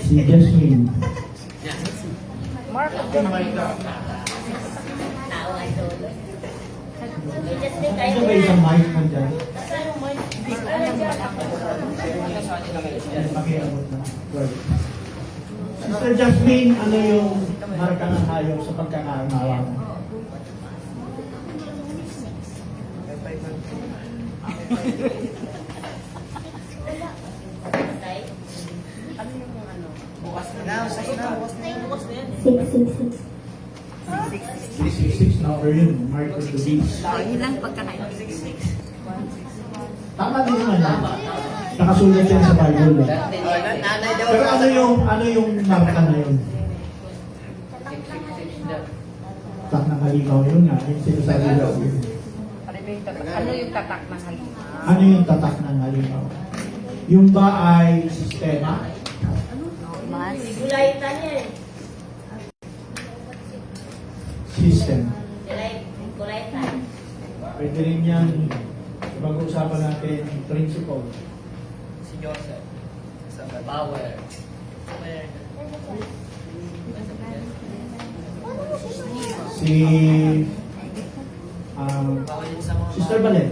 Si Jasmine. Mark, Ano ba isang mic mo dyan? Pakiabot na. Word. Sister Jasmine, ano yung marka ng hayop sa pagkakaunawa mo? Six. 666 number yun. Mark of the beast. yun lang pagkakain. Tama din naman yan. Nakasulat yan sa Bible. Eh. Pero ano yung marka na yun? Tak ng halimaw yun nga. Yung sinasabi daw yun. Ano yung tatak ng halima? Ano yung tatak ng halimaw? Yung ba ay sistema? Mas. Gulaitan yan. System. Gulaitan. Pwede rin yan. Pag-uusapan natin principle. Si Joseph. Sa power. Si Sister Balen.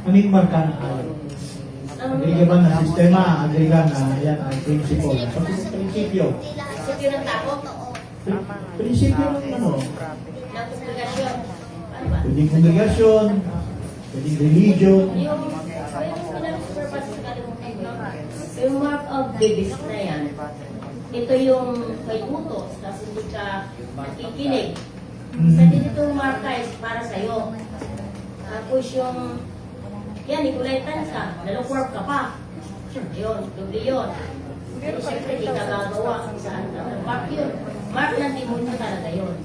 Ano yung marka ng hayop? Agrega ba na sistema? Agrega na yan ang principle. So, prinsipyo. Prinsipyo ng tao. Prinsipyo ng ano? Ng kongregasyon. Ano ba? Pwedeng kongregasyon, pwedeng religion. Yung mark of the beast na yan, ito yung may utos, tapos hindi ka nakikinig. Sa dito yung marka is para sa'yo. Tapos yung, yan, ikulaitan ka, nalukwarp ka pa. Yun, doble yun. Pero siyempre, di ka gagawa kung saan ka. Mark yun. Mark ng demonyo talaga yun.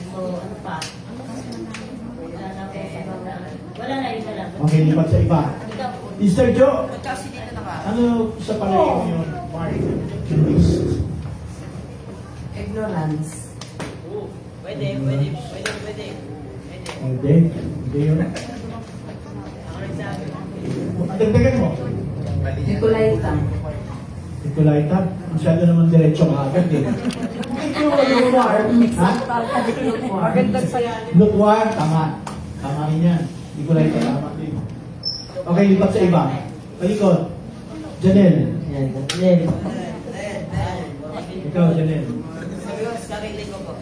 So, ano pa? Wala na rin talaga. Okay, lipat sa iba. Ikaw, Sister Jo, Kasi dito na ka. ano sa palagay mo yun? Mark the beast. Ignorance. Pwede. Hindi yun. Ako nagsabi. Dagdagan mo. Nicolaitan. Nikolaita, masyado naman diretso ka agad eh. Ha? Magandang saya. Lukwar, tama. Tama rin yan. Nikolaita, tama din. Okay, lipat sa iba. Palikod. Janelle. Ikaw, Janelle. Sabi ko, sarili ko po.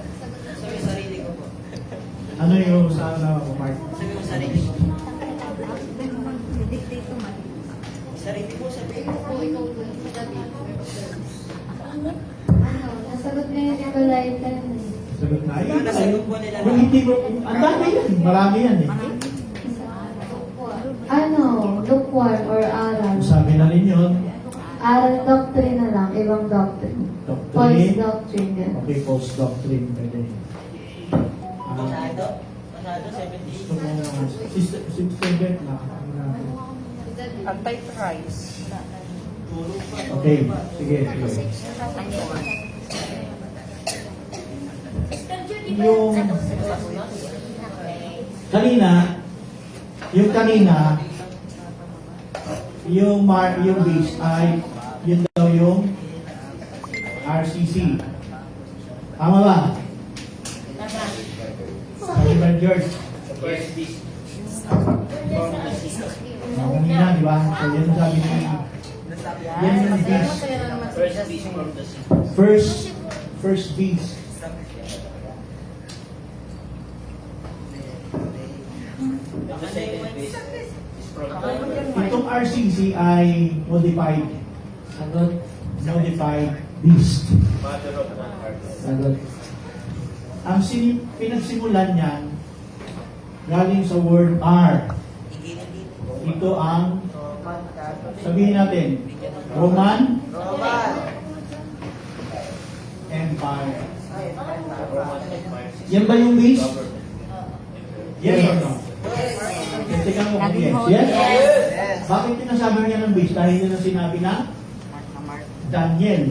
Ano yung sa ano mo, Mark? Sabi ko, sarili ko po. Sarili ko, sabi ko. Nasagot na yung Nicolaitan. Sagot na. Ayun, Nasagot po nila. Kung hindi mo, ang dami yan. Marami yan eh. Lukewarm or aral. Sabi na rin yun. Aral doctrine na lang, ibang doctrine. False Doctrine. doctrine. Yan. Okay, false doctrine. Pwede. Masyado, 70. Gusto mo, Sister Beth na. Anti-Christ. Okay, sige. Yung kanina, yung base ay, yun daw yung RCC. Tama ba? Sabi ba, George? Kanina, di ba? So, yun ang sabi niya. Yan yung beast. First beast. Itong RCC ay modified. Modified beast. Ang pinagsimulan niyan galing sa word R. Ito ang sabihin natin Roman Empire. Yan ba yung beast? Yes or no? Teka mo kung yes. Yes? Bakit tinasabi niya ng beast? Dahil yun ang sinabi na Daniel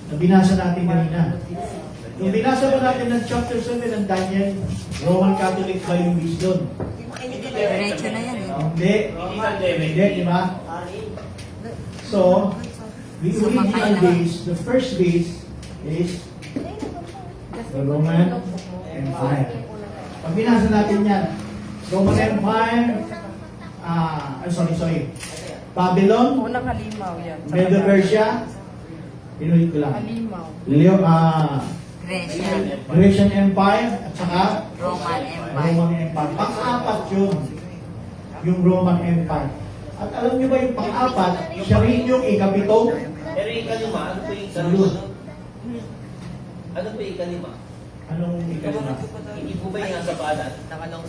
na binasa natin kanina. Yung binasa mo natin ng chapter 7 ng Daniel, Roman Catholic ba yung beast doon? Diretso na yan eh. Hindi, di ba? So, The original base, the first base is the Roman Empire. Pag binasa natin yan, Roman Empire, Babylon, Unang halimaw yan. Medo-Persia, inulit ko lang. Halimaw. Grecian Empire, at saka Roman Roman Empire. Pang-apat yun, yung Roman Empire. At alam niyo ba yung pang-apat, siya rin yung ikapito? Pero yung ikalima, ano po yung Salud. Ano po yung ikalima? Anong ikalima? Hindi po ba yung nasa paanan?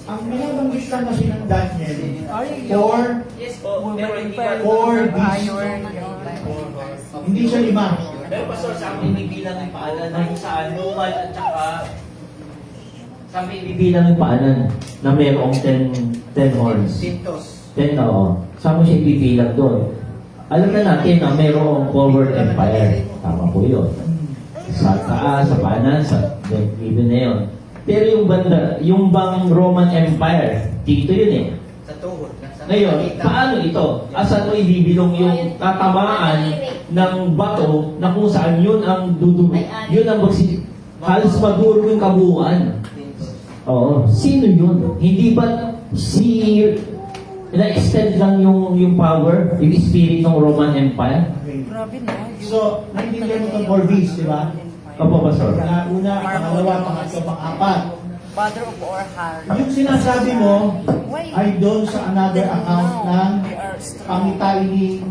Ang binabanggit lang kasi ng Daniel, Yes po, pero hindi ba? Four beasts. Hindi siya 5. Pero pastor, saan po ibibilang yung paanan na kung saan lumal at saka saan po ibibilang yung paanan na mayroong 10 horns? 10 na, oo. Saan mo siya ibibilang doon? Alam na natin na mayroong forward empire. Tama po yun. Sa taas, sa paanan, sa even na yun. Pero yung bang Roman Empire, dito yun eh. Sa tuhod. Ngayon, paano ito? Asan mo ibibilong yung tatamaan ng bato na kung saan yun ang dudugo? Yun ang halos maduro yung kabuuan. Oo. Sino yun? Hindi ba na-extend lang yung power, yung spirit ng Roman Empire? Grabe na. So, naintindihan mo itong 4 beasts, di ba? Opo, Pastor. Una, pangalawa, pangatlo, pang-apat. Father of our heart. Yung sinasabi mo ay doon sa another account ng pangitain ni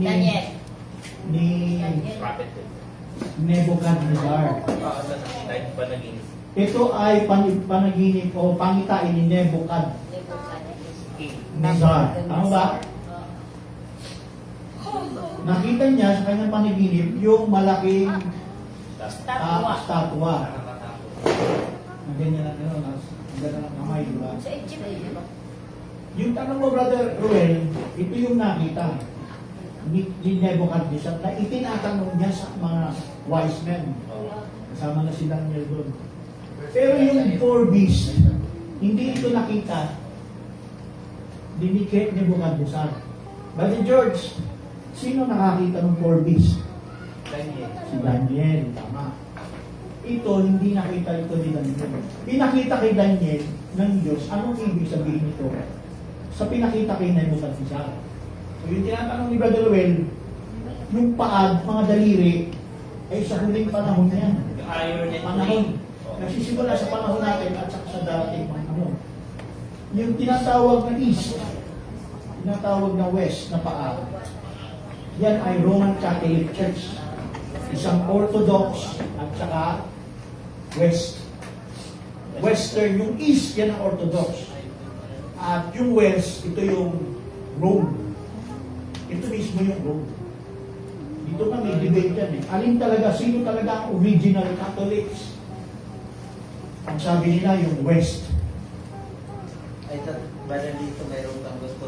Nebuchadnezzar. Ito ay panaginip o pangitain ni Nebuchadnezzar. Tama ba? Nakita niya sa kanyang panaginip yung malaking statwa. Ang ganyan lang, ang ganyan lang kamay, di ba? Sa Egypt, di ba? Yung tanong mo, Brother Ruel, ito yung nakita ni Nebuchadnezzar na itinatanong niya sa mga wise men. Kasama na si Daniel doon. Pero yung 4 beasts, hindi ito nakita ni Nebuchadnezzar. Brother George, sino nakakita ng 4 beasts? Si Daniel, tama. Ito, hindi nakita ito ni Daniel. Pinakita kay Daniel ng Diyos, anong ibig sabihin nito? Sa pinakita kay Nebuchadnezzar. So yung tinatanong ni Brother Ruel, yung paad, mga daliri, ay sa huling panahon yan. Panahon. Nagsisimula sa panahon natin at saka sa darating panahon. Yung tinatawag na east, tinatawag na west na paad, yan ay Roman Catholic Church. Isang Orthodox at saka West. Western, yung East, yan ang Orthodox. At yung West, ito yung Rome. Ito mismo yung Rome. Dito na may debate yan eh. Alin talaga, sino talaga ang original Catholics? Ang sabi nila, yung West. Ay, bala dito mayroon kang gusto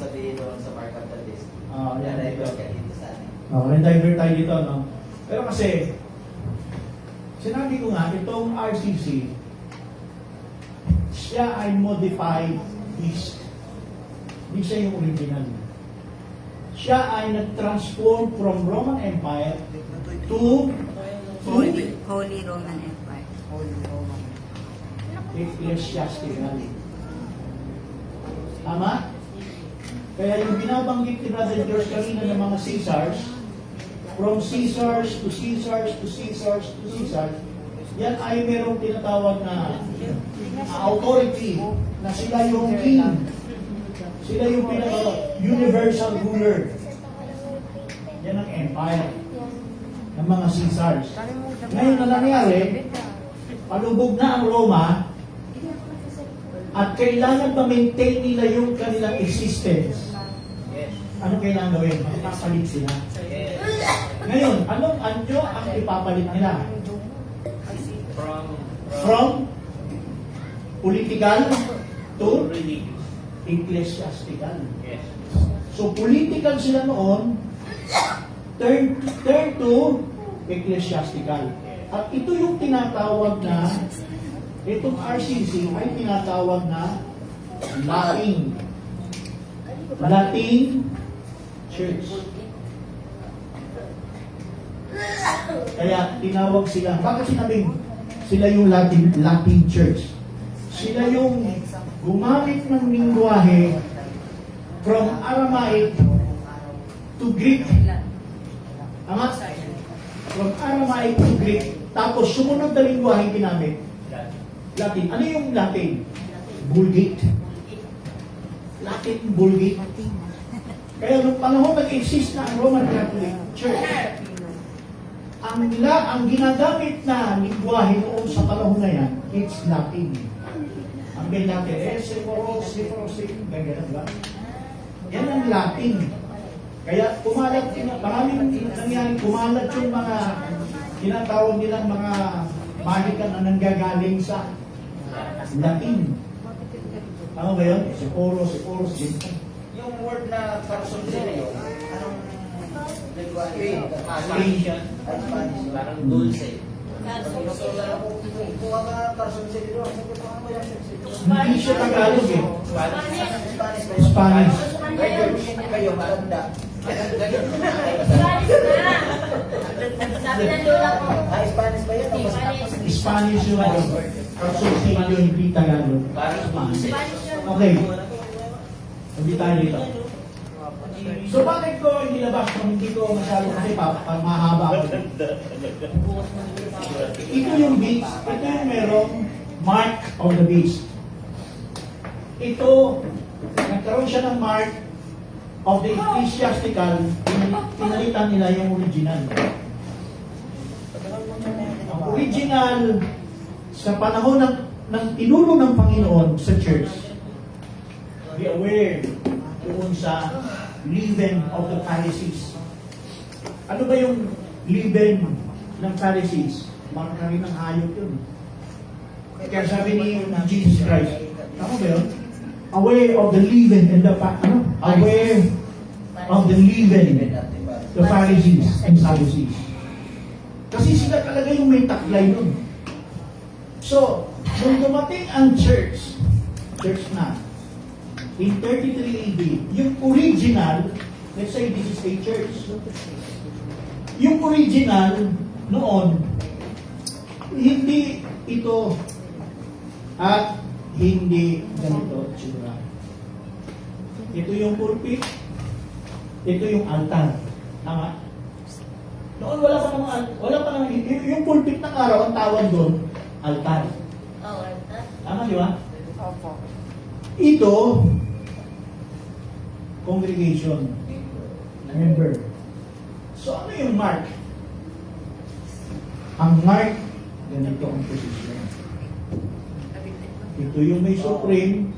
sabihin doon sa Mark of the Beast. Yan. Divert ka dito sa akin. Divert tayo dito, no? Pero kasi, sinabi ko nga, itong RCC, siya ay modified beast. Hindi siya yung original. Siya ay nag-transform from Roman Empire to Holy Roman Empire. Holy Roman. ecclesiastical. Tama? Kaya yung binabanggit ni Brother George kanina ng mga Caesars, from Caesars to Caesars to Caesars to Caesars, yan ay merong tinatawag na authority na sila yung king. Sila yung universal ruler. Yan ang empire ng mga Caesars. Ngayon na nangyari, palubog na ang Roma at kailangan ma-maintain nila yung kanilang existence. Ano kailangan gawin? Ipapalit sila. Ngayon, anong anyo ang ipapalit nila? From political to ecclesiastical. So, political sila noon, turn to ecclesiastical. At ito yung tinatawag na, itong RCC ay tinatawag na Latin Church. Kaya tinawag sila. Bakit sinabing sila yung Latin Church? Sila yung gumamit ng lingwahe from Aramaic to Greek. Tama? From Aramaic to Greek. Tapos sumunod na lingwahe ginamit. Latin. Ano yung Latin? Vulgate. Latin Vulgate. Kaya nung panahon nag-exist na ang Roman Catholic Church, ang ginagamit na lingwahe noon sa panahon na yan, it's Latin. Ang may Latin, Sephoros, ganyan, diba? Yan ang Latin. Kaya kumalat, maraming nangyari, kumalat yung mga tinatawag nilang mga mahika na nanggagaling sa Latin. Ano ba yun? Sephoros, Yung word na carcinogen, anong lingwa? Asian. Parang dulce. Kuha ka carcinogen, Hindi siya Tagalog eh. Spanish. Spanish. Kayo, malanda. Sabi ng lola ko, Spanish ba yan? Spanish yung ano. Carcinogen yung hindi Tagalog. Parang dulce. Okay. Hindi tayo dito. So bakit ko inilabas kung hindi ko masyado kasi mahaba ako. Ito yung beast. Ito yung merong mark of the beast. Ito, nagkaroon siya ng mark of the ecclesiastical, pinalitan nila yung original. Ang original, sa panahon ng tinuro ng Panginoon sa church, be aware doon sa leaven of the Pharisees. Ano ba yung leaven ng Pharisees? Marka rin ng hayop yun. Kaya sabi ni Jesus Christ, tama ba yun? Aware of the leaven and the aware of the leaven, the Pharisees and Sadducees. Kasi sila talaga yung may taklay nun. So, nung dumating ang church na, in 33 AD, yung original, let's say this is a church, yung original noon, hindi ito at hindi ganito tsura. Ito yung pulpit, ito yung altar. Tama? Noon wala pa naman, yung pulpit ng araw, ang tawag doon, altar. Tama, di ba? Opo. Ito, congregation, member. So ano yung mark? Ang mark, ganito ang position. Ito yung may supreme,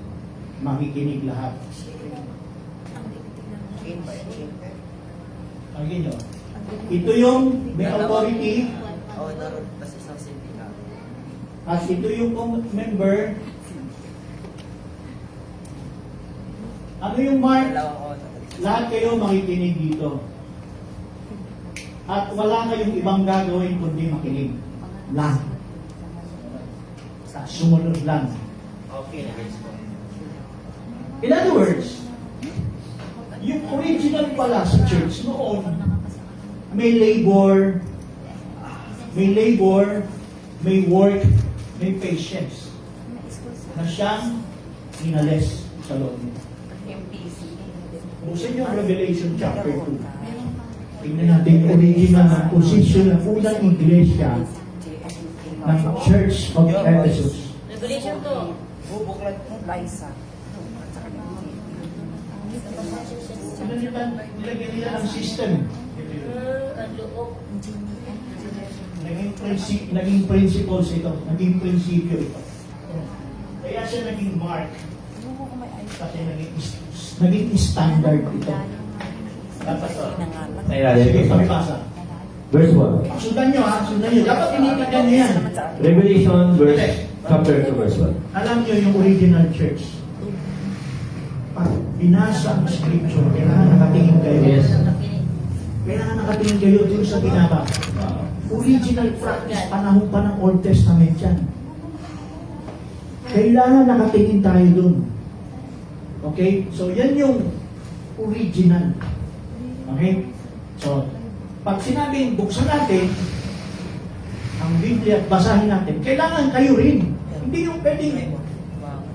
makikinig lahat. Pagin nyo. Ito yung may authority, at ito yung member. Ano yung mark? Lahat kayo makikinig dito. At wala kayong ibang gagawin kundi makinig. Lang. Sumunod lang. Okay, nag-gets ko. In other words, yung original pala sa church noon, may labor, may work, may patience na siyang inalis sa loob niya. Buksan niyo ang Revelation chapter 2. Tingnan natin yung original na position ng unang iglesia ng Church of Ephesus. Revelation to. Liza. Nilagyan nila ang system. Ang loob. Naging principles ito. Naging prinsipyo ito. Kaya siya naging mark. Kasi naging standard ito. Dapat ito. Sige, pagpasa. Verse 1. Sundan nyo ha, sundan nyo. Dapat tinitignan nyo yan. Revelation chapter 2 verse 1. Alam nyo yung original church. Pag binasa ang scripture, kailangan nakatingin kayo. Yes. Kailangan nakatingin kayo dun sa binaba. Original practice, panahon pa ng Old Testament yan. Kailangan nakatingin tayo dun. Okay? So, yan yung original. Okay? So, pag sinabing buksan natin, ang Biblia at basahin natin, kailangan kayo rin. Hindi yung pwedeng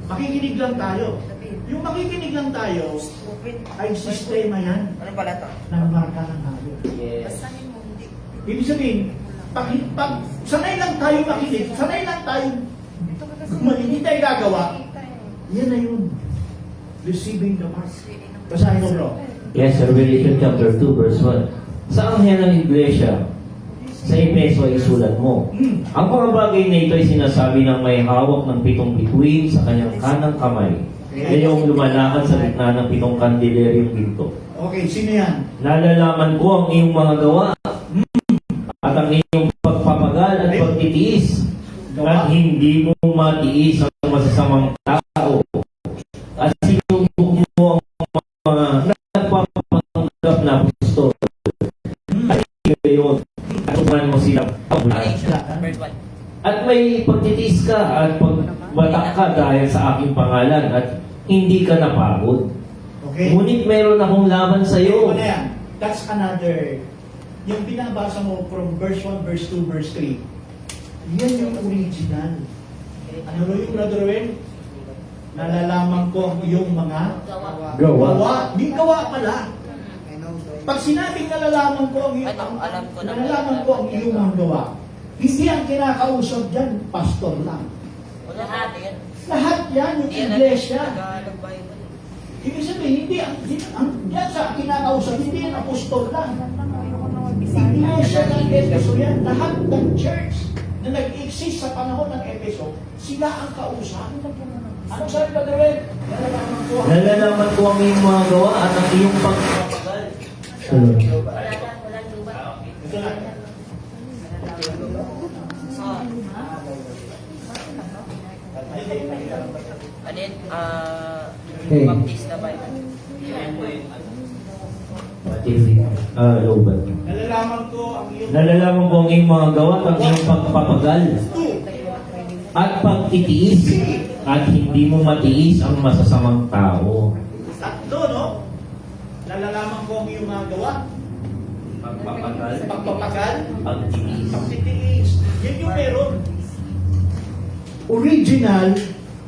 makikinig lang tayo. Yung makikinig lang tayo, ay sistema yan Ano pala to? ng marka ng hayop. Yes. Basahin mo, hindi. Ibig sabihin, pag sanay lang tayo makinig, sanay lang tayo hindi tayo gagawa, yan na yun. Receiving the mark. Basahin mo, bro. Yes, Revelation chapter 2, verse 1. Sa anghel ng iglesia, sa Efeso ay isulat mo. Ang mga bagay na ito ay sinasabi ng may hawak ng 7 bituin sa kanyang kanang kamay. Yan yung lumalakad sa gitna ng 7 kandileryong ginto. Okay, sino yan? Nalalaman ko ang iyong mga gawa at ang iyong pagpapagal at pagtitiis at hindi mo matiis ang masasamang tao at sinubok mo ang mga nagpapanggap na apostol at yun at tuman mo silang at may pagtitiis ka at pagbatak ka dahil sa aking pangalan at hindi ka napagod. Okay. Ngunit meron akong laban sa iyo. Ano yan? That's another. Yung binabasa mo from verse 1, verse 2, verse 3. Yan yung original. Ano yung Brother Wen? Nalalaman ko ang iyong mga gawa. Di gawa pala. Pag sinabing nalalaman ko ang iyong nalalaman ko ang iyong mga gawa, hindi ang kinakausap dyan, pastor lang. Lahat yan, yung iglesia. Ibig sabihin, hindi ang dyan sa kinakausap, hindi ang apostol lang. Iglesia ng Efeso yan, lahat ng church na nag-exist sa panahon ng Efeso, sila ang kausap. Anong sabi ba, Dawel? Nalalaman ko ang iyong mga gawa at ang iyong pagpapagal. Walang lubat. Ito lang. Alin? Okay. Baptista ba yun? Lobat. Nalalaman ko ang iyong Nalalaman ko ang iyong mga gawa at ang iyong pagpapagal at pagtitiis at hindi mo matiis ang masasamang tao. Tatlo, no? Nalalaman ko ang iyong mga gawa. Pagpapagal, Pagpapagal, pagtitiis. pagtitiis. Yan yung meron. Original,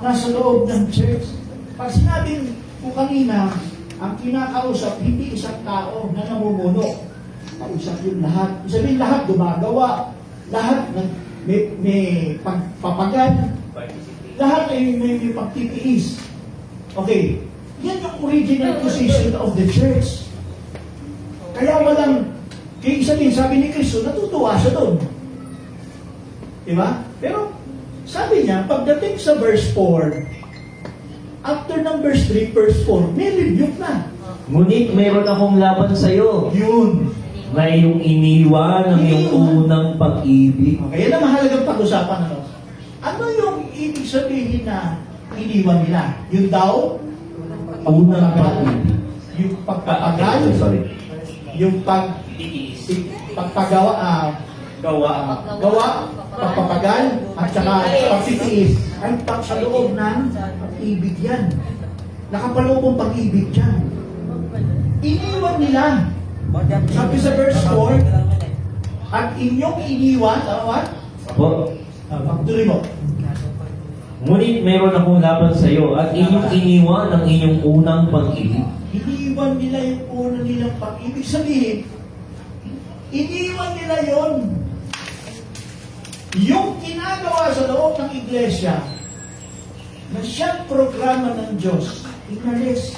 nasa loob ng church. Pag sinabing ko kanina, ang kinakausap, hindi isang tao na namumuno. Kausap yung lahat. Sabihin lahat gumagawa. Lahat may pagpapagal. Lahat ay may pagtitiis. Okay. Yan yung original position of the church. Kaya walang, kaya sabi ni Kristo, natutuwa siya doon. Diba? Pero, sabi niya, pagdating sa verse 4, after ng verse 3, verse 4, may rebuke na. Ngunit meron akong laban sa iyo Yun. na iyong iniwan ng iyong unang pag-ibig. Okay, yan ang mahalagang pag-usapan. Ano yung ibig sabihin na iniwan nila? Yung daw, Unang pag-ibig. yung pagpapagal, Sorry. yung pagpagawa, pagpapagal, at saka pagtitiis, ay sa loob ng pag-ibig yan. Nakapaloob ang pag-ibig yan. Iniwan nila. Sabi sa verse 4, at inyong iniwan, what? Apo. Pagtuloy mo. Ngunit meron akong laban sa iyo at inyong iniwan ang inyong unang pag-ibig. Iniwan nila yung una nilang pag-ibig. Sabihin, iniwan nila yon. Yung ginagawa sa loob ng iglesia na siyang programa ng Diyos, inalis.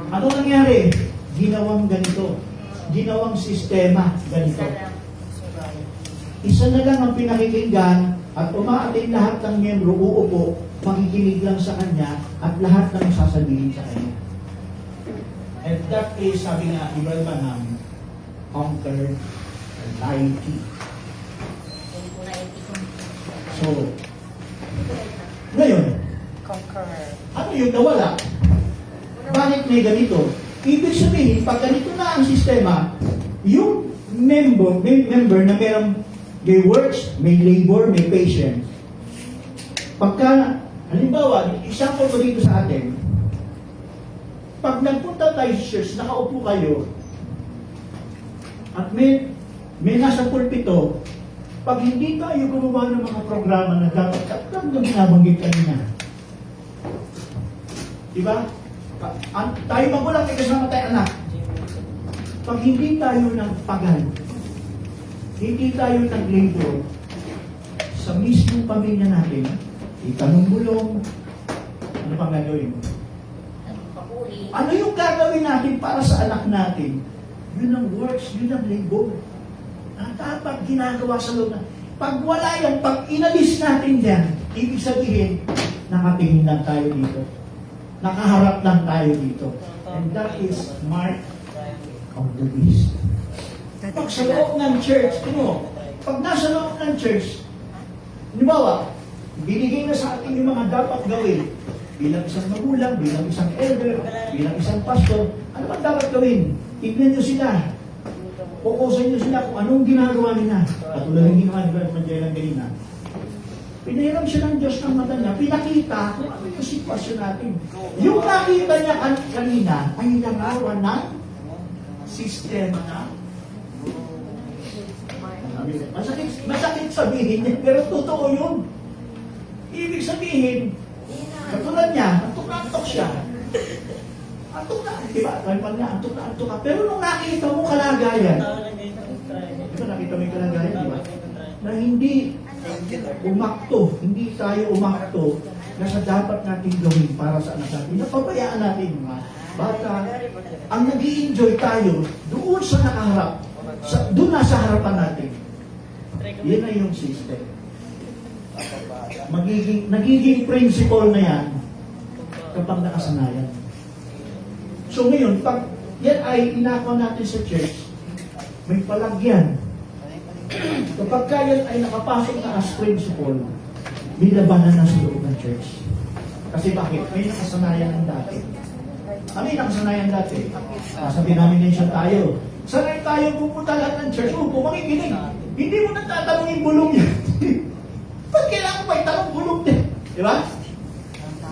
Ano nangyari? Ginawang ganito. Ginawang sistema ganito. Isa na lang ang pinakikinggan at umaating lahat ng miyembro, uupo, makikinig lang sa kanya at lahat ng sasabihin sa kanya. And that is, sabi nga, Ibral Manam, conquer anxiety. So, ngayon, Conquer. ano yung nawala? Bakit may ganito? Ibig sabihin, pag ganito na ang sistema, yung member na may works, may labor, may patience. Pagka, halimbawa, example ko dito sa atin, pag nagpunta tayo sa church, nakaupo kayo, at may nasa pulpito, Pag hindi tayo gumawa ng mga programa na dapat katulad ng binabanggit kanina, diba? Tayo magulang, may kasama tayo anak. Pag hindi tayo nagpagal, hindi tayo naglabor sa mismong pamilya natin, itanong bulong, ano pang gagawin? Papuri. Ano yung gagawin natin para sa anak natin? Yun ang works, yun ang labor. Na dapat ginagawa sa loob na. Pag wala yan, pag inalis natin yan, ibig sabihin, nakatingin lang tayo dito. Nakaharap lang tayo dito. And that is mark of the beast. Pag sa loob ng church, pag nasa loob ng church, halimbawa, binigay na sa atin yung mga dapat gawin. Bilang isang magulang, bilang isang elder, bilang isang pastor, ano ba dapat gawin? Tignan nyo sila. Pukusan nyo sila kung anong ginagawa nila. Katulad ng ginawa ni Brad Manjela ganina. Pinahiram siya ng Diyos ng mata niya, pinakita kung ano yung sitwasyon natin. Yung nakita niya kanina ay nangawan ng sistema na masakit sabihin niya, pero totoo yun. Ibig sabihin, katulad niya, antok-antok siya. Antok na, diba? Tayo niya, antok ka. Pero nung nakita mo kalagayan, diba nakita mo yung kalagayan, diba? Na hindi umakto, hindi tayo umakto na sa dapat natin gawin para sa anak natin. Napabayaan natin mga bata. Ang nag-i-enjoy tayo doon sa nakaharap, doon na sa harapan natin. Yan na yung system. Nagiging principle na yan kapag nakasanayan. So ngayon, pag yan ay inakuha natin sa church, may palagyan. Kapag yan ay nakapasok na as principle, may labanan na sa loob ng church. Kasi bakit? May nakasanayan ng dati. Ano yung nakasanayan dati? Nasa denomination tayo. Sanay tayo pupunta lahat ng church. Makikinig. Hindi mo natatanong yung bulong niya. Ba't kailangan ko ba itanong bulong niya? Di ba?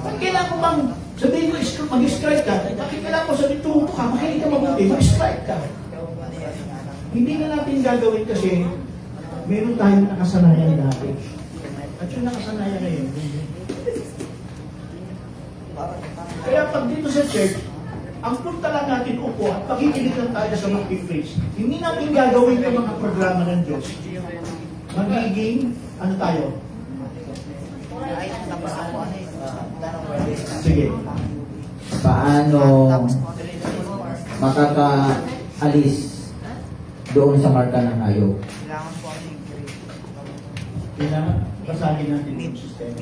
Ba't kailangan ko bang sabihin ko, mag-scribe ka? Bakit kailangan ko sabihin, tuto ka, makinig ka mabuti, mag-scribe ka? Hindi na natin gagawin kasi meron tayong nakasanayan dati. At yung nakasanayan na yun. Kaya pag dito sa church, ang punta lang natin upo at pakikinig lang tayo sa marketplace. Hindi natin gagawin yung mga programa ng Diyos. Magiging, ano tayo? Sige. Paano makakaalis doon sa marka ng ayaw? Kailangan basahin natin yung sistema.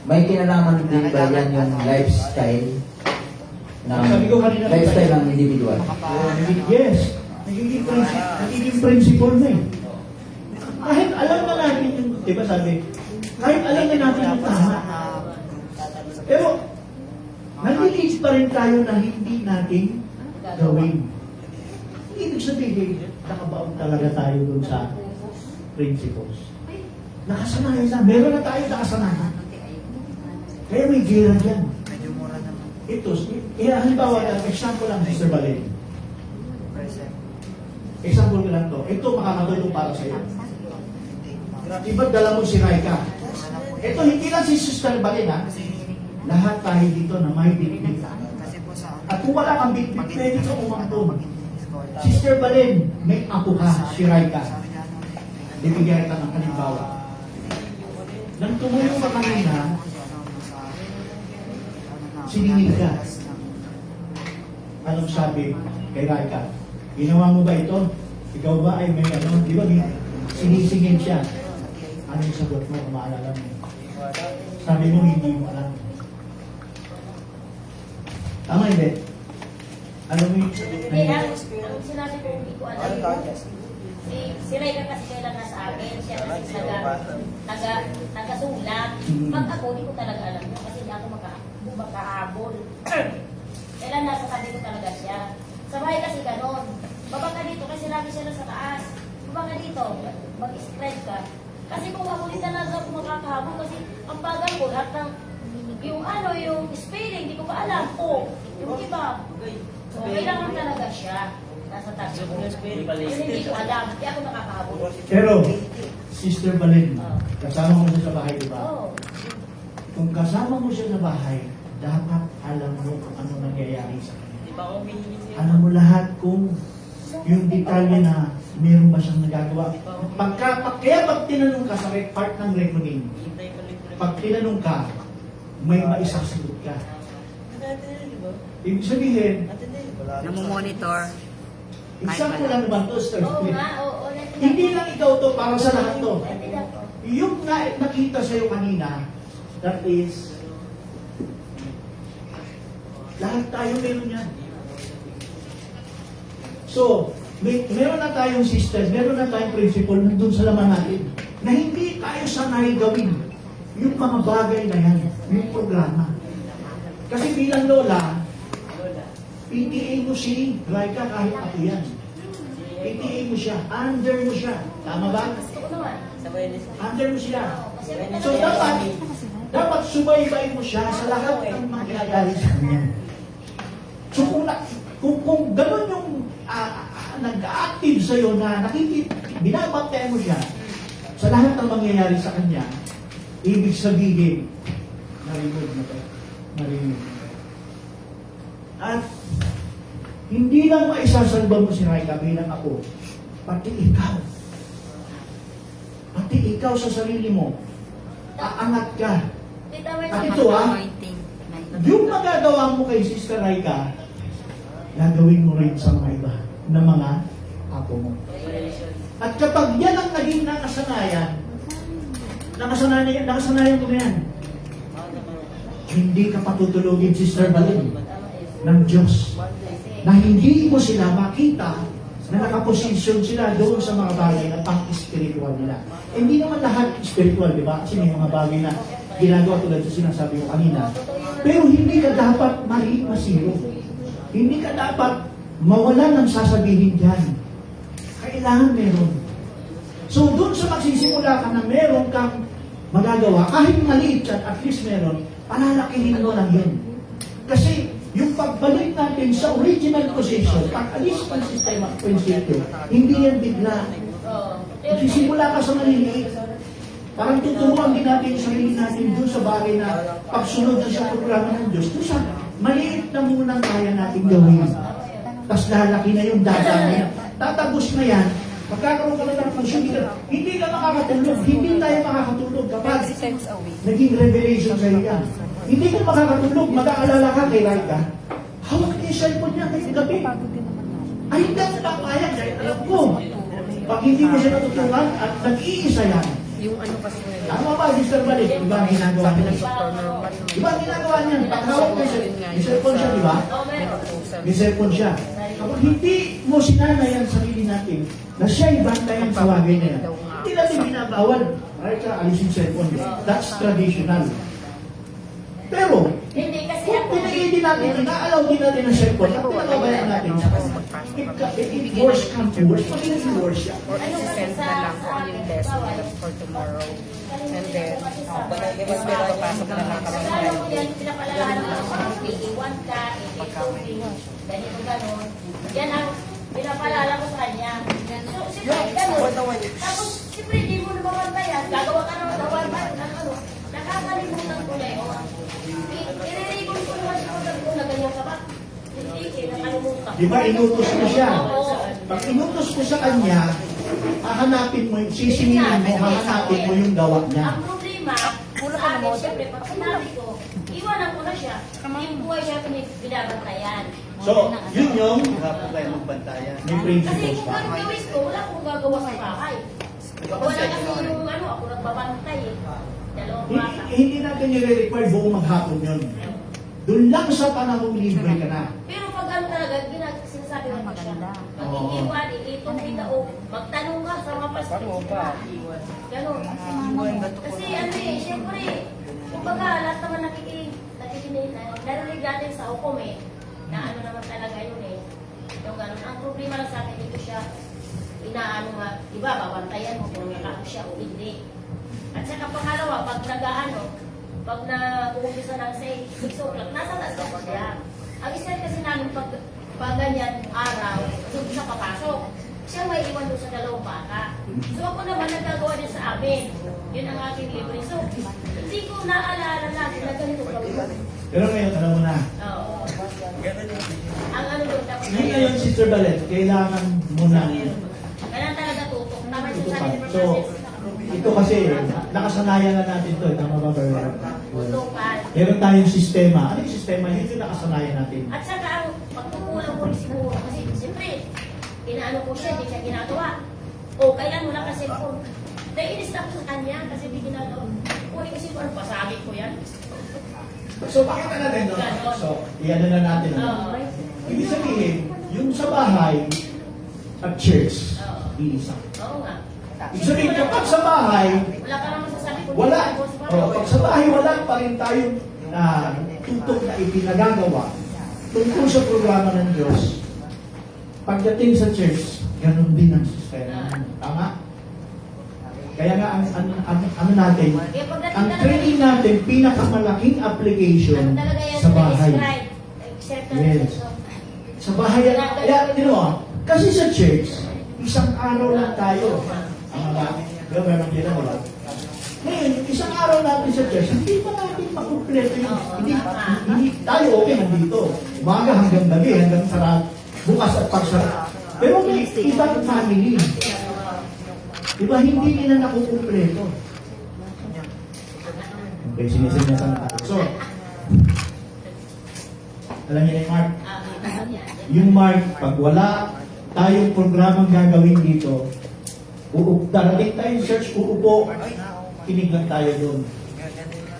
May kinalaman din ba yan yung lifestyle Sabi ko kanina, lifestyle ng individual? Yes. Nagiging principle na eh. Kahit alam na natin yung, di ba sabi, kahit alam na natin yung tama. Pero, nalilis pa rin tayo na hindi natin gawin. Ibig sabihin, nakabaon talaga tayo dun sa principles. Nakasanayan na. Meron na tayo nakasanayan. Kaya may gira dyan. Ito, halimbawa, example lang, Sister Balen. Example ko lang to. Ito makakatulong para sa iyo. Diba dala mo si Raika? Ito, hindi lang si Sister Balen, ha? Lahat tayo dito na may bitbit. At kung wala kang bitbit, pwede ka umangtong. Sister Balen, may apo ka, si Raika. Bibigyan ka ng halimbawa. Nang tumulong ka kanina, siningil ka. Anong sabi kay Raika? Ginawa mo ba ito? Ikaw ba ay may ano? Di ba sinisingil siya? Ano yung sagot mo? Maalala mo? Sabi mo, hindi mo alam. Tama hindi? Alam mo yung Hindi, ang sinabi ko, hindi ko alam. Si Raika kasi kailan nasa akin, siya kasi nagasulat. Pag ako, hindi ko talaga alam yun kasi hindi ako makahabol. Kailan nasa tabi ko talaga siya. Sa bahay kasi ganon. Baba ka dito kasi lagi siya nasa taas. Baba ka dito, mag-scribe ka. Kasi kung ako din talaga ako makakahabol kasi ang bagal ko, lahat ng yung spelling, hindi ko pa alam. Yung iba. So, kailangan talaga siya. nasa tabi ko. Hindi pala Yun hindi ko alam, hindi ako nakakahabol. Pero, Sister Balin, kasama mo siya sa bahay, di ba? Oo. Kung kasama mo siya sa bahay, dapat alam mo kung ano nangyayari sa kanya. Di ba ako humihingi sa'yo? Alam mo lahat kung yung detalye na meron ba siyang nagagawa. Kaya pag tinanong ka sa part ng reckoning, Hintay ko lang po. pag tinanong ka, may maisasagot ka. Dati na, di ba? Ibig sabihin, Dati na, di ba? Namomonitor. example lang naman to, Sir Oo Philip. nga, oo. Hindi lang ikaw to, para sa lahat to. Naintindihan ko. Yung nakita sa'yo kanina, that is, lahat tayo meron yan. So, meron na tayong system, meron na tayong principle nandun sa laman natin na hindi tayo sanay gawin yung mga bagay na yan, yung programa. Kasi bilang lola, PTA mo si Raika kahit ako yan. PTA mo siya, under mo siya. Tama ba? Gusto ko naman. Sabay na siya. Under mo siya. Kasi So dapat subaybayin mo siya sa lahat ng mga ginagawa sa kanya. So kung gano'n yung nag-active sa'yo na binabantayan mo siya sa lahat ng mangyayari sa kanya, ibig sabihin, narinig mo to. Narinig mo to. At hindi lang maisasalba mo si Raika bilang ako, pati ikaw. Pati ikaw sa sarili mo, aangat ka. At ito Anointing. yung magagawa mo kay Sister Raika, gagawin mo rin sa mga iba na mga apo mo. At kapag yan ang naging nakasanayan mo na yan, hindi ka patutulogin, Sister Balin, ng Diyos. Na hindi mo sila makita na nakaposisyon sila doon sa mga bagay na pang-spiritual nila. Hindi naman lahat spiritual, di ba? Kasi may mga bagay na ginagawa tulad sa sinasabi ko kanina. Pero hindi ka dapat masiro. Hindi ka dapat mawalan ng sasabihin dyan. Kailangan meron. So doon sa magsisimula ka na meron kang magagawa, kahit maliit yan, at least meron, palalakihin mo lang yun. Kasi yung pagbalik natin sa original position, pag-alis ng sistema at prinsipyo, hindi yan bigla. Magsisimula ka sa maliliit. Parang tuturuan din natin yung sarili natin doon sa bagay na pagsunod na sa programa ng Diyos. Doon sa maliit na munang kaya natin gawin. Tapos lalaki na yung dadami na. Tatagos na yan, magkakaroon ka na ng function. Hindi ka makakatulog. Hindi tayo makakatulog kapag naging revelation sa iyo. Hindi ka makakatulog. Mag-aalala ka kay Raika. Hawak niya yung cellphone niya ngayong gabi. Ay, hindi ako papayag. Dahil alam ko, pag hindi mo siya natutunan at nag-iisa yan, Yung ano kasi tama ba, Sister Balik? Iba ang ginagawa niya. Iba ang ginagawa niya. Pag-hawak niya siya, may cellphone siya, di ba? May cellphone siya. Kapag hindi mo sinanayan sarili natin na siya'y bantayan sa bagay na yan, hindi natin binabawal. Right, alisin cellphone. That's traditional. Pero, Hindi kasi kung ako. pinagay din natin, ina-allow din natin ang cellphone, at pinagabayan natin siya. If worse come to worse, magiging worse siya. or i-send na lang kung yung lesson nila for tomorrow. And then, is papasok na lang kami Alam mo ngayon. yan, pinapalalahan mo ng PE1 ka, PE2, ganito ganon. Yan ang pinapalala ko sa kanya. So, siyempre, ganon. Tapos, siyempre, hindi mo nababantayan. Gagawa ka naman ng one-man ng ano. Nakakalimutan ko na yun. I-re-record ko naman siya kung na ganyan ka ba? Hindi, nakalimutan. Di ba, inutos ko siya. Oo. Pag inutos ko sa kanya, hahanapin mo, sisingin mo, hahanapin mo yung gawa niya. Ang problema, sa akin, siyempre, pag sinabi ko, iwanan ko na siya. Hindi buhay siya binabantayan. So, yun yung Hapon kayo magbantayan. may Kasi principles kung ka. ano gawin ko, wala akong gagawa sa bahay. Wala kasi yung ano, ako nagbabantay eh. Dalawang bata. Hindi natin nire-require buong maghapon yun. Doon lang sa panahong libre ka na. Pero pag ano talaga, sinasabi ko na siya. Oo. Mag-iiwan, itong o magtanong ka sa mga pastor. Ganon. Kasi ano eh, siyempre, kumbaga lahat naman nakikinig, narinig natin sa hukom eh, na ano naman talaga yun eh. Yung ganon. Ang problema lang sa akin, dito siya, inaano nga, di ba, babantayan mo kung nakako siya o hindi. At saka pangalawa, pag pag na-uumpisa ng 6 o'clock, nasa taas ka siya. Ang isa kasi namin, pag pag ganyan araw, doon siya papasok. Siya may iwan doon sa dalawang bata. So ako naman nagagawa din sa amin. Yun ang aking libre. So, hindi ko naalala lagi na ganito gawin. Pero ngayon, alam mo na. Oo. Ang ano doon, dapat Ngayon, Sister Balet, kailangan mo na kailangan talaga tutok. Tama ito siya pa. sa So, ito kasi, nakasanayan na natin to. Tama ba, Bert? tutukan. Meron tayong sistema. Ano yung sistema? Yun yung nakasanayan natin. At saka ang pagkukulang ko rin siguro. Kasi siyempre, inaano ko siya, hindi siya ginagawa. O kaya wala ka cellphone. Naiinis na ako sa kanya kasi hindi ginagawa. Kunin ko siguro, pasagin ko yan. So, pakita natin, no? So, iyan na natin. Oo. Ibig sabihin, yung sa bahay at church, Oo. iisa. Oo nga. Ibig sabihin, kapag sa bahay, Wala ka naman sasabi kung wala. ginagawa sa bahay. Pag sa bahay, wala pa rin tayong tutok na ipinagagawa tungkol sa programa ng Diyos. Pagdating sa church, ganun din ang sistema. Tama? Kaya nga, ano natin, Kaya pagdating ang talaga- training natin, pinakamalaking application Ano talaga yan sa bahay. describe? Except na Yes. Sa bahay, kaya, kasi sa church, isang araw lang tayo. Ang mga, diba, meron din na, wala. Ngayon, isang araw natin sa church, hindi pa natin makumpleto yun. Hindi tayo okay nandito. Umaga hanggang gabi, hanggang sarap, bukas at pagsarap. Pero may ibang family. Diba, hindi nila nakukumpleto. Okay, sinisin na tayo. So, alam niyo na yung Mark? Yung Mark, pag wala tayong programang gagawin dito, darating tayo sa church, uupo, kinig lang tayo doon.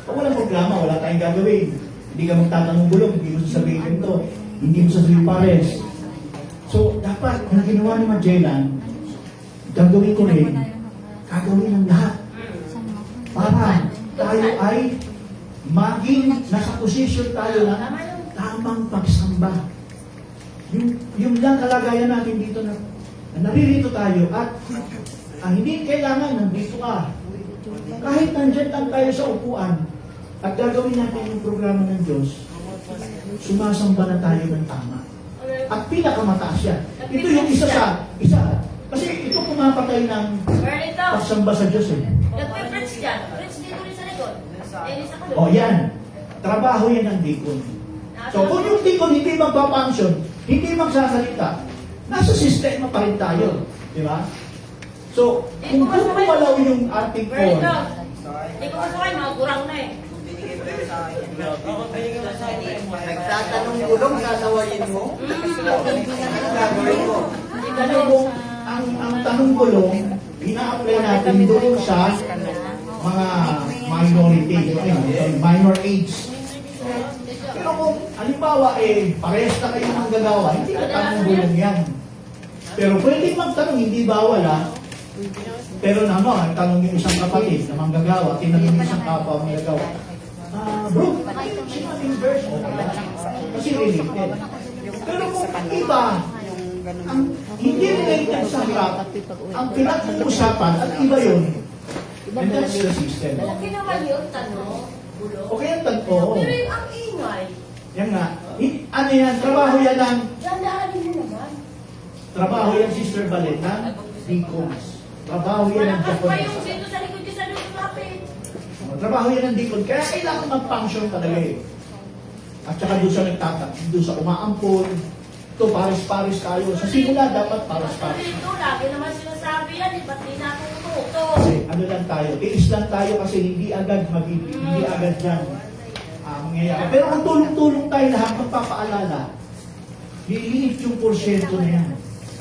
Pag walang programa, wala tayong gagawin. Hindi ka magtatanong bulong, hindi mo sasabihin ito, hindi mo sasabihin pares. So, dapat, ang ginawa ni Magellan, gagawin ko rin, gagawin ng lahat. Para tayo ay maging nasa posisyon tayo ng tamang pagsamba. Yung lang kalagayan natin dito na naririto tayo at hindi kailangan nandito ka. Kahit nandyan lang tayo sa upuan at gagawin natin yung programa ng Diyos, sumasamba na tayo ng tama. At pinakamataas yan. Ito yung isa. Kasi ito pumapatay ng Ito, pagsamba sa Diyos eh. nagpe-preach dyan. Preach dito rin sa likod. Sa kalot. O yan, trabaho yan ng deacon. So kung yung deacon hindi magpapansyon, hindi magsasalita, nasa sistema pa rin tayo. Di ba? So, kung kumalaw yung ating Pero ito, phone, hindi ko masakay, mga kurang na eh. Binigay pa yun sa akin. Nagtatanong gulong, sasawayin mo? Ano gagawin mo? ang tanong gulong, ina-apply natin doon sa mga minority, minor age. Pero kung halimbawa parehas na kayo ng gagawa, hindi na tanong gulong yan. Pero pwede magtanong, hindi bawal Pero ang tanong yung isang kapatid na manggagawa, tinanong yung isang kapwa manggagawa, bro, sinabing verse mo kasi related. Pero kung iba, ang hindi related sa harap, ang pinag-uusapan at iba yun, and that's the system. Okay naman yun, tanong, gulo. Okay ang tanong. Pero yung ang ingay, Yan nga. Ano yan? Trabaho yan ng dandahanin mo naman. trabaho yan, Sister Valeta, deacons. Trabaho yan ng Malakas pa yung Japonesa. dito sa likod yung sa likod lapit. Trabaho yan ng deacon. Kaya kailangan mag-function talaga At saka doon sa doon sa umaampon, ito pares-pares tayo. Sa simula dapat pares-pares. Dito, lagi naman sinasabi yan, ba't di na ako tuto? Kasi ano lang tayo, tiis lang tayo kasi hindi agad hindi agad yan mangyayari. Pero kung tulong-tulong tayo lahat magpapaalala, liliit yung porsyento na yan.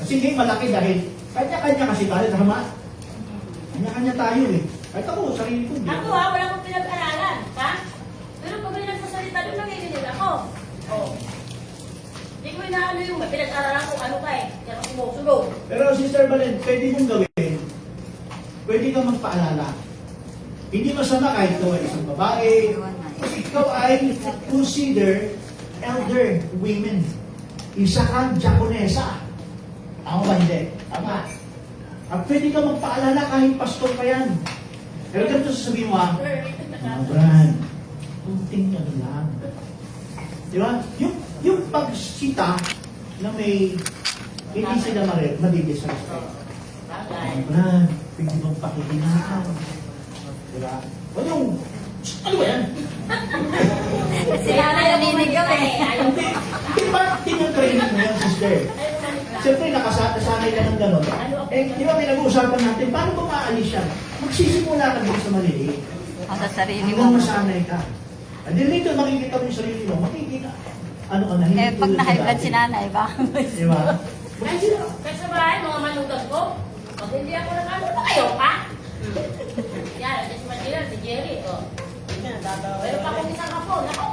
Kasi hindi malaki dahil kanya-kanya kasi tayo, tama? Kanya-kanya tayo Kahit ako, sarili ko. Ako wala akong pinag-aralan, ha? Pero pag may nagsasalita doon, nangiginig ako. Oh. Hindi ko inaano yung pinag-aralan ko, ano ka Kaya ako sumusunod. Pero Sister Valen, pwede mong gawin, pwede kang magpaalala. Hindi masama kahit ikaw ay isang babae, kasi ikaw ay consider elder women. Isa kang Japonesa. Tama ba hindi? Tama. At pwede kang magpaalala kahit pastor pa yan. Pero ganito sasabihin mo Brad, kunting ano lang. Di ba? Yung pagsita, na may hindi sila madidisrespect. Bagay. Na, pwede mong pakikinaan. Diba? O yung, ano ba yan? Sila na naninig kami. Ayaw Hindi, hindi ba tinag-training mo yan, sister? Siyempre, nakasanay ka ng gano'n. Di ba pinag-uusapan natin, paano ba maalis yan? Magsisimula ka din sa maliliit. Ang sa sarili Hanggang masanay ka. And then later, makikita mo yung sarili mo, makikita. Ano ka na, hindi Eh, pag tulad sa na-high blood dati. si nanay, baka Di ba? Makikita. Kasi sa bahay, mga manugang ko, pag hindi ako nakano, ba kayo ka? Yan, si Manila, si Jerry, oh. Pero pa kung isang ako, nako.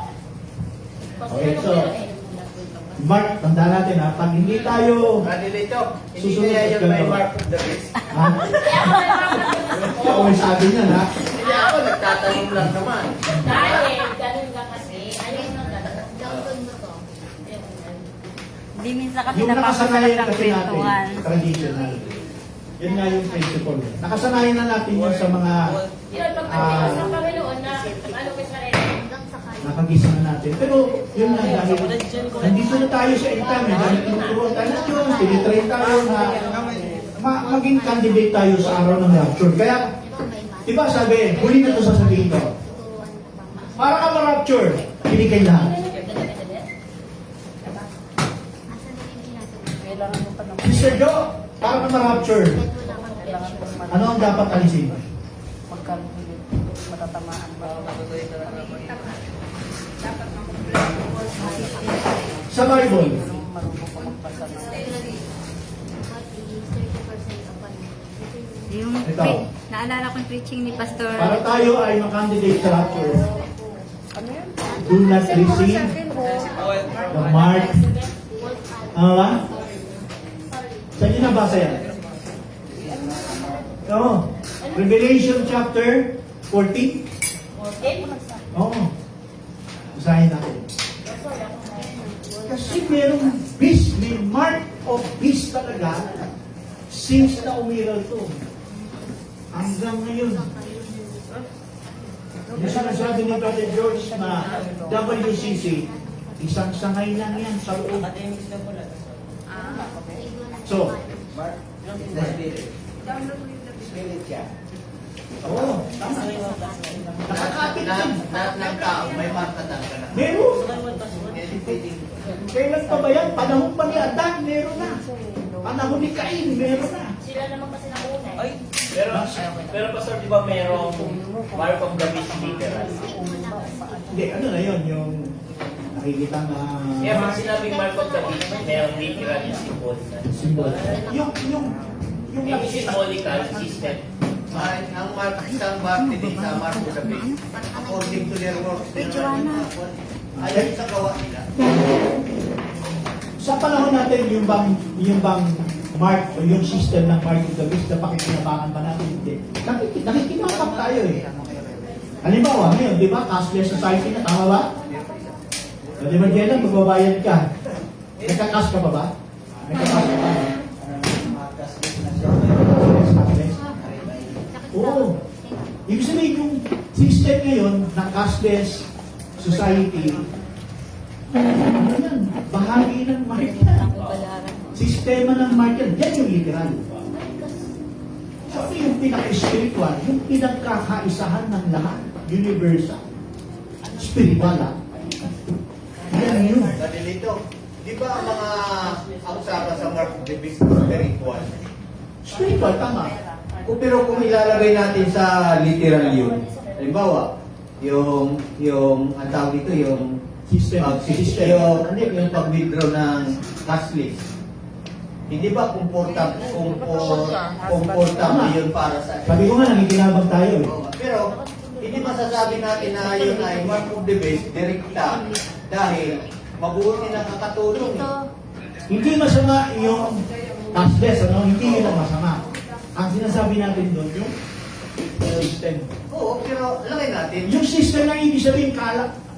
Pag Okay, sinanong so, ko yun, Mark, tanda natin ha, pag hindi tayo, Radilito, hindi Susunod kaya at yun may gano'n. mark of the beast. ha? Kaya ako may mga Ako may sabi niyan ha. Hindi ako, nagtatanong lang naman. Dahil, ganun ka kasi, ayaw na ganun. Hindi minsan kasi Yung nakasanayan napapasarap ng kasi natin, kwentuhan. traditional. Yun nga yung principle. Nakasanayan na natin yun sa mga Yun, pag pagkikas ng Panginoon na, ano ko sa rin, nakagising na natin. Pero yun nga dahil nandito na tayo sa exam, dahil tinuturuan tayo ng Diyos, tinitrain tayo na maging candidate tayo sa araw ng rapture. Kaya, diba sabi, huli na ito sasabihin ko, para ka ma-rapture, binigay lahat. Kailangan mo pa naman. Sister Jo, para ka ma-rapture, Kailangan mo naman ano ang dapat alisin? mag-calculate. Matatamaan ba? Sa Bible, Marunong ka magbasa ng Yung Ito. naalala ko yung preaching ni Pastor. para tayo ay makandidate sa rapture, ano yun? do not receive the mark. Ano ba? Saan nyo nabasa yan? Oo. Revelation chapter 14. Oo. Basahin natin. Kasi merong beast, may mark of beast talaga since na umiral to. Hanggang ngayon. Yung sinasabi ni Brother George na WCC, isang sangay lang yan sa loob. Academics na pala. So, Mark, the spirit. Spirit siya. oo, tama. Nakakapit din. Ng tao, may mark na talaga na. Meron. Hindi pwedeng. Kailan pa ba yan? Panahon pa ni Adan, meron na. Panahon ni Cain, meron na. Sila naman kasi nauna eh. Ay, Pero Pastor, di ba merong mark of the beast literal? Hindi, ano na yun, yung nakikita na Kaya pag sinabing mark of the beast, merong literal yung symbol na. symbol. Yung Yung nakikita. symbolical system. Ang mark, isang mark din sa mark of the beast. According to their works. Ayaw sa gawa nila. Sa panahon natin, yung bang mark o yung system ng mark of the beast na pakikinabangan ba natin? Hindi. Nakikinabang tayo eh. Halimbawa, ngayon, di ba, cashless society na, tama ba? O, di ba, Jenna, magbabayad ka. Nagka-cash ka pa ba? Nagka-cash ka ba? Cashless? Oo. Ibig sabihin, yung system ngayon ng cashless society, ano yan? Bahagi ng mark yan. Sistema ng mark yan. Yan yung literal. So, yung pinaka-spiritual, yung pinagkakaisahan ng lahat, universal, spiritual, ha? Yan yun. Radilito, di ba ang mga ang usapan sa mark of the beast spiritual? Spiritual, tama. Pero kung ilalagay natin sa literal yun, halimbawa, yung ang tawag dito, yung System. yung pag-withdraw ng cashless. Hindi ba komportable yun para sa Sabi ko nga, nakikinabang tayo eh. Pero hindi masasabi natin na yun ay mark of the beast direkta dahil mabuti na kakatulong. Hindi masama yung cashless, ano? Hindi yun ang masama. Ang sinasabi natin doon, yung system. Oo, pero lagay natin. Yung system na ibig sabihin,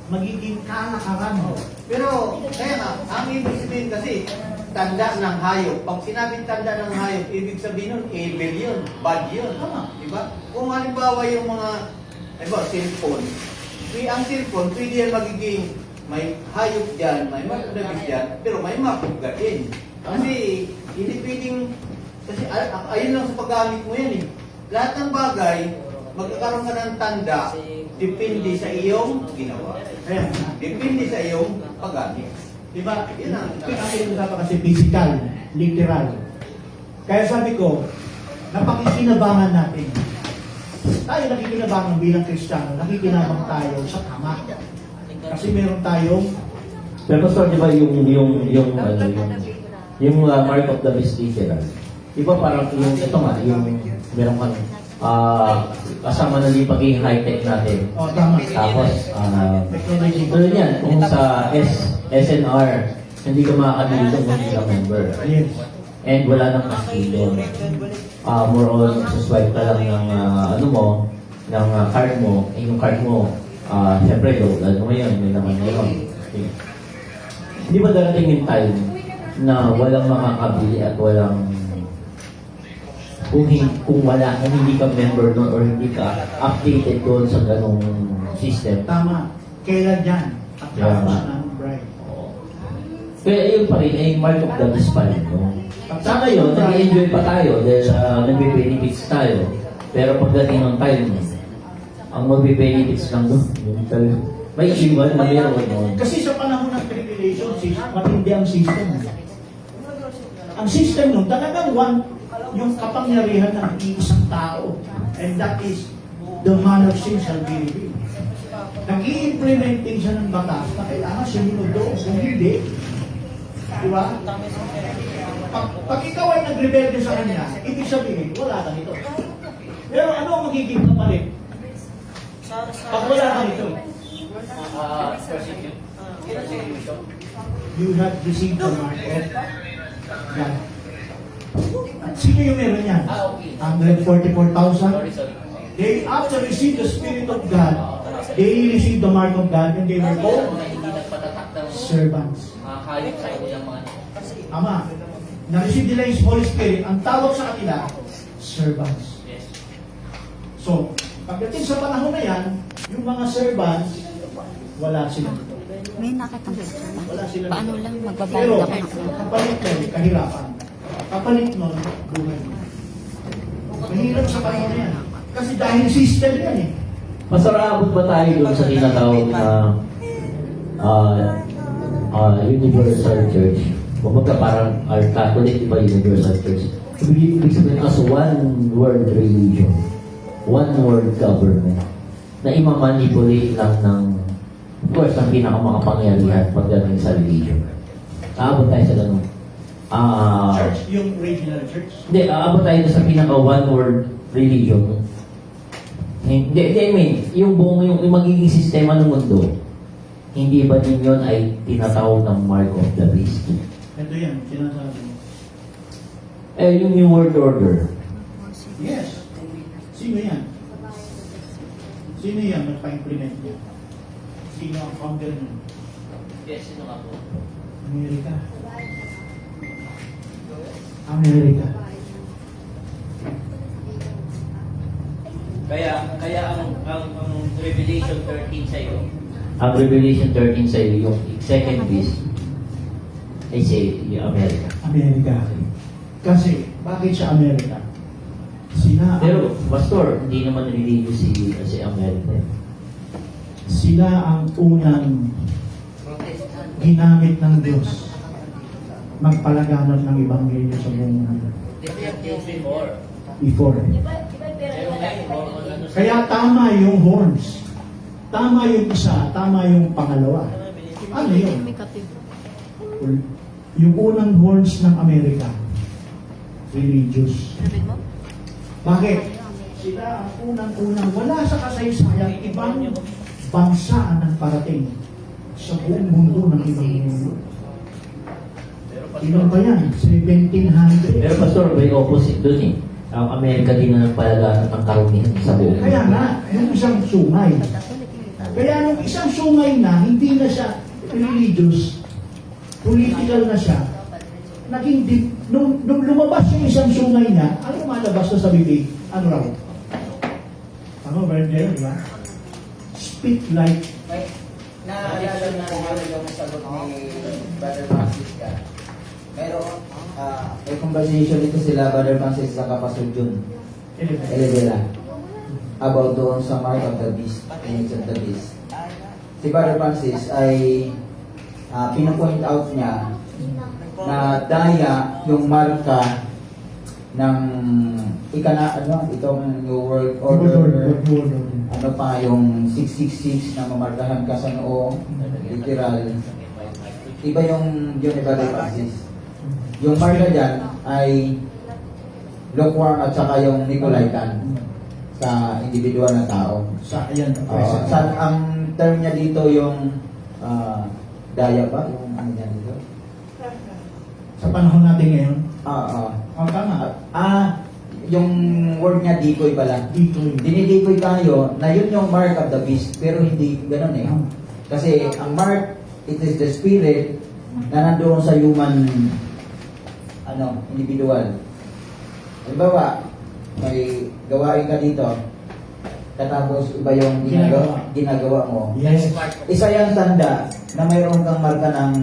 magiging kalakaran mo. Pero kaya nga, ang ibig sabihin kasi tanda ng hayop. Pag sinabing tanda ng hayop, ibig sabihin nun, evil yun, bad yun. Diba? Kung halimbawa yung mga, cellphone, ang cellphone, pwede yan magiging may hayop dyan, may mark of the beast dyan, pero may mark of God din. Kasi, hindi pwedeng, kasi ayun lang sa paggamit mo yan eh. Lahat ng bagay, magkakaroon ka ng tanda, depende sa iyong ginawa. Ayan. Depende sa iyong paggamit. Diba? Yun ang Pinag-usapan kasi physical, literal. Kaya sabi ko, napakikinabangan natin. Tayo nakikinabangan bilang Kristiyano, nakikinabang tayo sa tama. Kasi meron tayong Pero Pastor, di ba yung mark of the beast literal? Di ba parang yung, ito nga, yung meron kang kasama na yung pagiging high-tech natin. tama. Tapos, Technology. ano yan, kung sa SNR, hindi ka makakabili doon kung hindi ka member. Yes. And wala nang cash doon. More on, swipe ka lang ng ano mo, ng card mo, yung card mo, siyempre, ano mo yan, may naman yun. Okay. Hindi ba darating yung time na walang makakabili at walang kung wala, kung hindi ka member doon or hindi ka updated doon sa ganong system. Tama. Kailan yan? At Yeah. tapos ng bride. Kaya yun pa rin, ay mark of the beast pa rin. No? Sa ngayon, nag-enjoy pa tayo dahil nagbe-benefits tayo. Pero pagdating ng time, ang magbe-benefits lang doon. May iwan na meron doon. Kasi sa panahon ng tribulation, matindi ang system. Ang system nun, talagang yung kapangyarihan ng isang tao. And that is, the man of sin shall be revealed. Nag-i-implementing siya ng batas na kailangan sumunod doon. Kung hindi, di ba? Pag ikaw ay nagrebelde sa kanya, ibig sabihin, wala ka nito. Pero ano ang magiging kapalit? Pag wala ka nito, you have received the mark of God. At sino yung meron yan? 144,000. They after receive the Spirit of God, they receive the mark of God and they were called servants. Ama, na-receive nila yung Holy Spirit, ang tawag sa kanila, servants. So, pagdating sa panahon na yan, yung mga servants, wala sila. May nakatang Wala sila. Paano lang magbabayad Pero, ako ng kapalit nun, kahirapan. Kapalit nun, buhay. Mahirap sa panahon na yan. Kasi dahil system yan eh. Pastor, aabot ba tayo doon sa tinatawag na Universal Church? Kumbaga parang our Catholic, di ba Universal Church? Ibig sabihin kasi one world religion, one world government, na imamanipulate lang ng, of course, ang pinakamakapangyarihan pagdating sa religion. Aabot tayo sa ganun. Church, yung regional church. Hindi, aabot tayo sa pinaka one world religion. Hindi, I mean, yung buong, yung magiging sistema ng mundo, hindi ba din yun ay tinatawag ng mark of the beast? Ito yan, sinasabi mo. Yung New World Order. Yes. Sino yan? Sino yan nagpa-implement niya? Sino ang founder niya? Yes, sino nga po? Amerika. Amerika. Kaya ang Revelation 13 sa iyo. Ang Revelation 13 sa iyo, yung second beast, ay yung Amerika. Amerika. Kasi, bakit siya Amerika? Sila, Pero, Pastor, hindi naman religious si Amerika. sila ang unang ginamit ng Diyos magpalaganap ng Ebanghelyo sa buong mundo. Before. Kaya tama yung horns. Tama yung isa, tama yung pangalawa. Ano yun? Yung unang horns ng Amerika, religious. Bakit? Sila ang unang-unang, wala sa kasaysayan, ibang bansa ang parating sa buong mundo ng Ebanghelyo. Ilan ba yan? 1700. Pero Pastor, may opposite dun eh. Ang Amerika din na nagpalaganap ng karamihan sa buong mundo. Kaya nga, yung isang sungay. Kaya nung isang sungay na, hindi na siya religious, political na siya, naging nung lumabas yung isang sungay niya, ano malabas na sa bibig? Ano raw? Ano, Brenda, di ba? Speak like Naalala niyo kung ano yung sagot ni Brother Francis ka. Mayroon, may conversation ito sila, Brother Francis sa Pastor Jun. Elevela. About doon sa mark of the beast, image of the beast. Si Brother Francis ay pinapoint out niya na daya yung marka ng itong New World Order, ano pa yung 666 na mamarkahan ka sa noo, literal. Iba yung ni Brother Francis. Yung marka dyan ay lukewarm at saka yung Nicolaitan sa individual na tao. Ayan, Ang term niya dito yung daya ba? Yung ano niya dito? sa panahon natin ngayon, Tama. Yung word niya decoy pala. dito Dinidikoy tayo na yun yung mark of the beast, pero hindi ganun eh. Kasi ang mark, it is the spirit na nandoon sa human individual. Halimbawa, may gawain ka dito, katapos iba yung ginagawa mo. Yes. Isa yung tanda na mayroon kang marka ng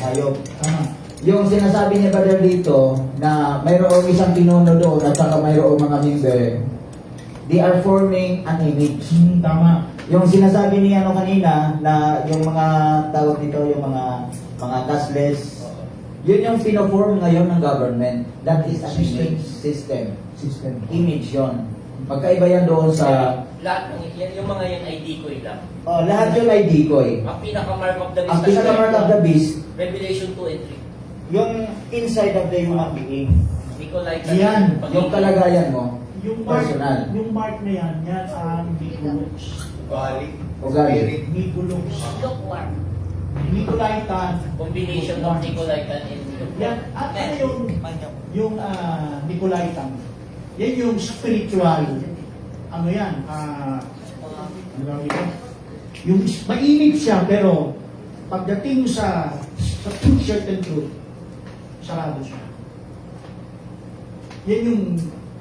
hayop. Tama. Yung sinasabi ni Brother dito na mayroong isang pinuno doon at saka mayroong mga member, they are forming an image. Tama. Yung sinasabi niya kanina na yung mga tawag dito, yung mga taskless, yun yung pinoform ngayon ng government. That is an image system. Image yon. Magkaiba yan doon sa... Lahat ng yung mga yan ay decoy lang. lahat yun ay decoy. Ang pinaka-mark of the beast. Ang pinaka-mark of the beast, Revelation 2 and 3. yung inside of the human being. Nicolaitan. Yan. Yung kalagayan mo, Yung mark, personal. yung mark na yan ang Nicolux. Ugali. Nicolux. Lukewarm. Nicolaitan. Combination of Nicolaitan and Yan, at ano yung Nicolaitan? Yan yung spiritual, ano yan, ano ba ito? Yung mainit siya, pero pagdating sa truth, certain truth, sarado siya. Yan yung,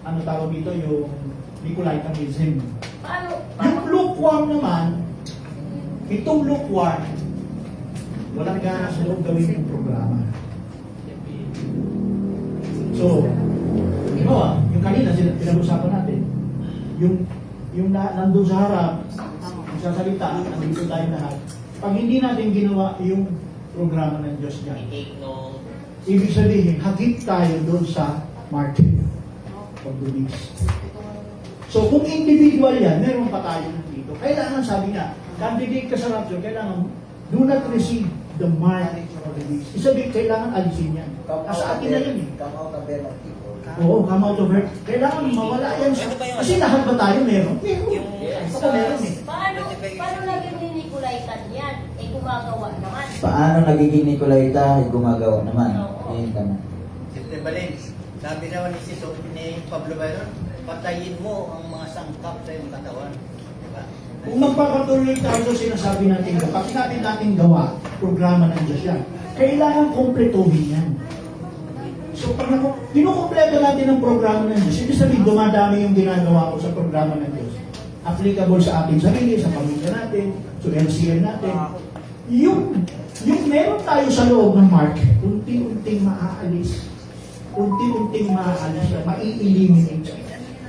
ano tawag dito, yung Nicolaitanism. Paano? Yung lukewarm naman, itong lukewarm, walang gana sa loob gawin yung programa. So, yung kanina pinag-usapan natin, yung nandun sa harap, sa salita, nandito tayo lahat. Pag hindi natin ginawa yung programa ng Diyos dyan, take no. ibig sabihin, hagip tayo doon sa market of the beast. So, kung individual yan, meron pa tayo dito. Kailangan, sabi nga, candidate ka sa rapture, kailangan do not receive the mark of the beast. Isabihin, kailangan alisin yan. Sa atin na yan eh. Come out of them of people. Oo, come out of her. Kailangan mawala yan. Kasi lahat ba tayo meron? Meron. Ako meron eh. Paano naging ni Nicolaitan yan? Gumagawa naman. Paano nagiging Nicolaita ay gumagawa naman? Ayun tama. Sister Valens, sabi naman ni Pablo Byron, patayin mo ang mga sangkap sa iyong katawan. Diba? Kung magpapatuloy tayo sa sinasabi natin, kapag natin gawa, programa ng Diyos yan, kailangan kompletuhin yan. So, pag kinukompleto natin ang programa ng Diyos, ibig sabihin, dumadami yung ginagawa ko sa programa ng Diyos. Applicable sa ating sarili, sa pamilya natin, sa LCN natin. Yung meron tayo sa loob ng mark, unti-unting maaalis. Unti-unting maaalis siya, mai-eliminate siya.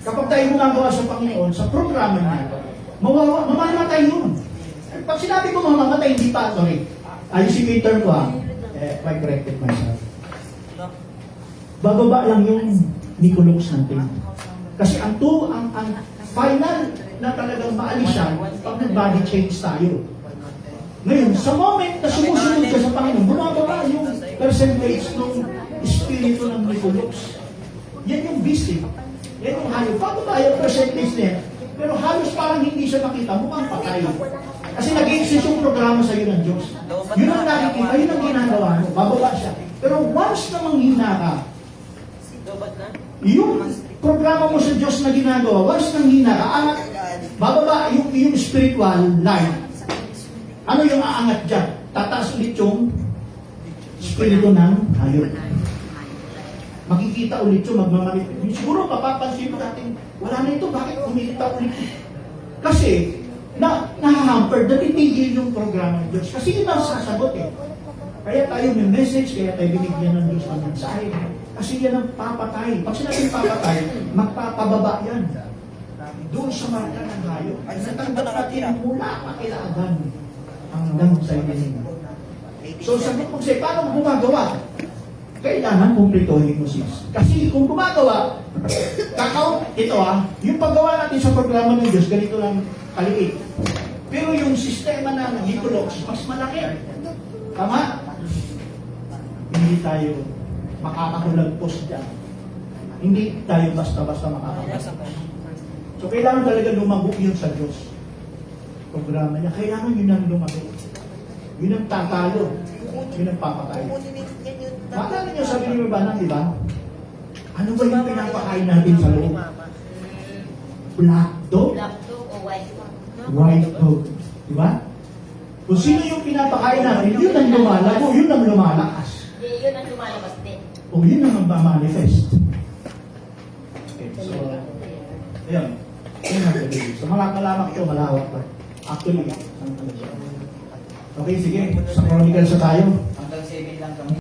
Kapag tayo gumagawa sa Panginoon, sa programa niya, mamamatay yun. Pag sinabi ko mamamatay, hindi pa, sorry. Ayusin yung term ko I corrected myself. Bababa lang yung Nicolux natin. Kasi ang final na talagang maalis siya, pag nag-body change tayo. Ngayon, sa moment na sumusunod ka sa Panginoon, bumababa yung percentage ng espiritu ng Nicolux. Yan yung beast eh. Yan yung hayop. Bababa yung percentage niya. Pero halos parang hindi siya makita, mukhang patay. Kasi nag-exist yung programa sa iyo ng Diyos. Yun ang nakikita, yun ang ginagawa mo. Bababa siya. Pero once na manghina ka, yung programa mo sa Diyos na ginagawa, once nang hina ka, bababa yung spiritual life. Ano yung aangat dyan? Tataas ulit yung spirito ng hayop. Makikita ulit yung magmamanipulate. Siguro mapapansin natin, wala na ito, bakit kumikita ulit? Kasi, na-hamper, natitigil yung programa ng Diyos. Kasi yun ang sasagot eh. Kaya tayo may message, kaya tayo binigyan ng Diyos ng mensahe. Kasi yan ang papatay. Pag sinabing papatay, magpapababa yan. Doon sa marka ng hayop. Natanggap natin mula makilagan hanggang sa ibigin. So sagot mo siya, paano gumagawa? Kailangan kumplituhin mo sis. Kasi kung gumagawa, ito yung paggawa natin sa programa ng Diyos, ganito lang kaliit. Pero yung sistema ng Hipolox, mas malaki. Tama? Hindi tayo makakahulagpos dyan. Hindi tayo basta-basta makakahulagpos. So kailangan talaga lumago yun sa Diyos. Programa niya, kailangan yun ang lumago. Yun ang tatalo. Yun ang papatay. Maalala niyo sabi ni Bana, di ba? Ano ba yung pinapakain natin sa loob? Black dog? Black dog o white dog? White dog. Di ba? Kung sino yung pinapakain natin, yun ang lumalago, yun ang lumalakas. Yun ang lumalabas din. O yun ang magmamanifest. Okay, so, ayun. Yun ang gagawin. So, malawak ito, malawak pa. Actually, okay, sige. Sa Chronicles na tayo. Hanggang 7 lang kami.